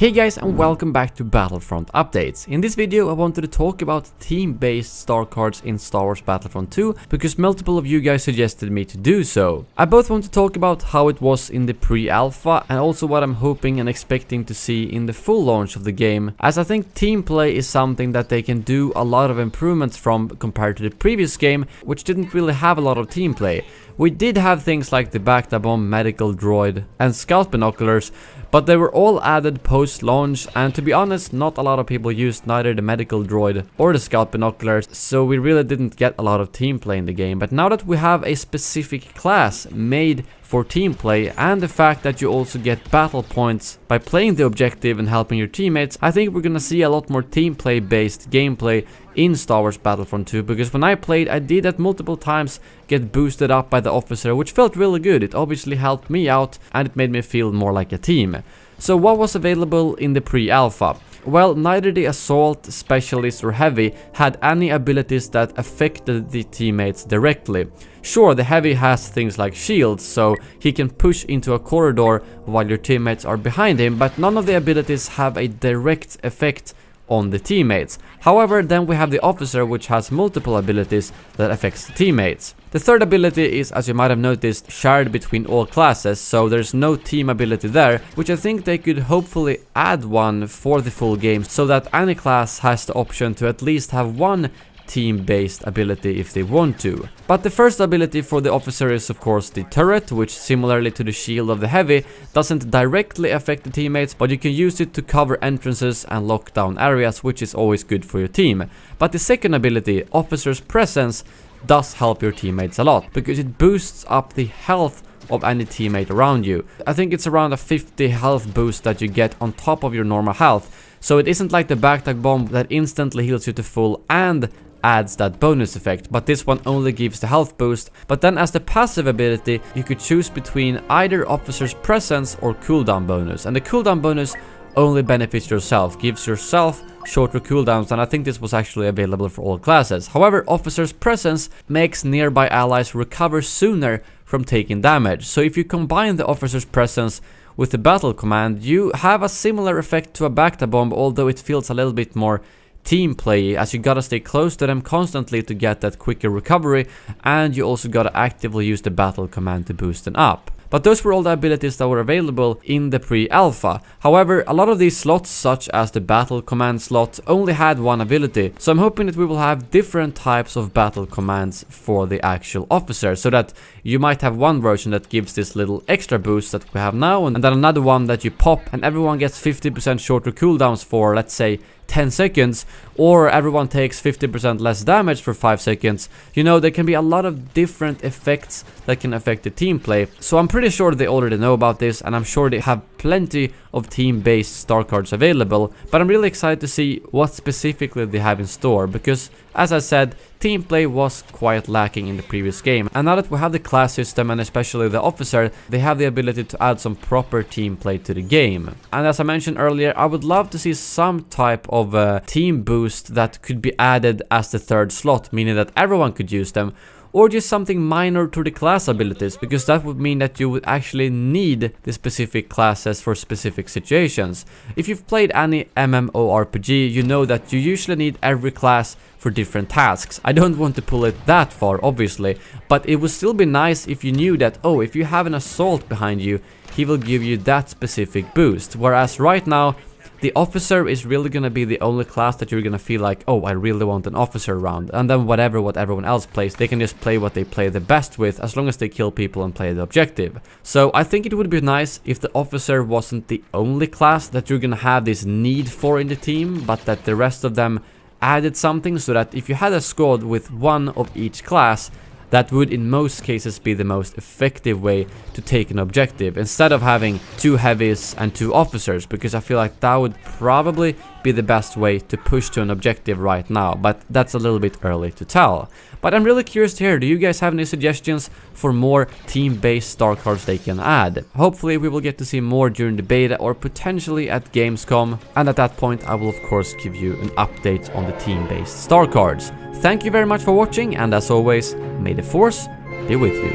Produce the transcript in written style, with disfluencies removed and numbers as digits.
Hey guys, and welcome back to Battlefront Updates. In this video I wanted to talk about team-based star cards in Star Wars Battlefront 2 because multiple of you guys suggested me to do so. I both want to talk about how it was in the pre-alpha and also what I'm hoping and expecting to see in the full launch of the game, as I think team play is something that they can do a lot of improvements from compared to the previous game, which didn't really have a lot of team play. We did have things like the back-to-bomb medical droid and scout binoculars, but they were all added post-launch, and to be honest, not a lot of people used neither the medical droid or the scout binoculars, so we really didn't get a lot of team play in the game. But now that we have a specific class made for team play, and the fact that you also get battle points by playing the objective and helping your teammates, I think we're gonna see a lot more team play based gameplay in Star Wars Battlefront 2, because when I played I did that multiple times get boosted up by the officer, which felt really good. It obviously helped me out and it made me feel more like a team. So what was available in the pre-alpha? Well, neither the Assault, Specialist or Heavy had any abilities that affected the teammates directly. Sure, the Heavy has things like shields, so he can push into a corridor while your teammates are behind him, but none of the abilities have a direct effect on the teammates. However, then we have the Officer, which has multiple abilities that affects the teammates. The third ability is, as you might have noticed, shared between all classes, so there's no team ability there, which I think they could hopefully add one for the full game, so that any class has the option to at least have one team-based ability if they want to. But the first ability for the Officer is of course the turret, which similarly to the shield of the Heavy doesn't directly affect the teammates, but you can use it to cover entrances and lock down areas, which is always good for your team. But the second ability, Officer's Presence, does help your teammates a lot, because it boosts up the health of any teammate around you. I think it's around a 50 health boost that you get on top of your normal health, so it isn't like the backpack bomb that instantly heals you to full and adds that bonus effect, but this one only gives the health boost. But then as the passive ability, you could choose between either Officer's Presence or cooldown bonus, and the cooldown bonus only benefits yourself, gives yourself shorter cooldowns, and I think this was actually available for all classes. However, Officer's Presence makes nearby allies recover sooner from taking damage, so if you combine the Officer's Presence with the battle command, you have a similar effect to a back-to bomb, although it feels a little bit more team play, as you gotta stay close to them constantly to get that quicker recovery, and you also gotta actively use the battle command to boost them up. But those were all the abilities that were available in the pre-alpha. However, a lot of these slots, such as the battle command slot, only had one ability, so I'm hoping that we will have different types of battle commands for the actual Officer, so that you might have one version that gives this little extra boost that we have now, and then another one that you pop and everyone gets 50% shorter cooldowns for, let's say, 10 seconds, or everyone takes 50% less damage for 5 seconds. You know, there can be a lot of different effects that can affect the team play, so I'm pretty sure they already know about this, and I'm sure they have plenty of team-based star cards available, but I'm really excited to see what specifically they have in store, because as I said, team play was quite lacking in the previous game, and now that we have the class system and especially the Officer, they have the ability to add some proper team play to the game. And as I mentioned earlier, I would love to see some type of team boost that could be added as the third slot, meaning that everyone could use them, or just something minor to the class abilities, because that would mean that you would actually need the specific classes for specific situations. If you've played any MMORPG, you know that you usually need every class for different tasks. I don't want to pull it that far, obviously, but it would still be nice if you knew that, oh, if you have an Assault behind you, he will give you that specific boost, whereas right now, the Officer is really gonna be the only class that you're gonna feel like, oh, I really want an Officer around, and then what everyone else plays, they can just play what they play the best with, as long as they kill people and play the objective. So I think it would be nice if the Officer wasn't the only class that you're gonna have this need for in the team, but that the rest of them added something, so that if you had a squad with one of each class, that would in most cases be the most effective way to take an objective, instead of having 2 Heavies and 2 Officers, because I feel like that would probably be the best way to push to an objective right now, but that's a little bit early to tell. But I'm really curious to hear, do you guys have any suggestions for more team-based star cards they can add? Hopefully we will get to see more during the beta or potentially at Gamescom, and at that point I will of course give you an update on the team-based star cards. Thank you very much for watching, and as always, may the Force be with you.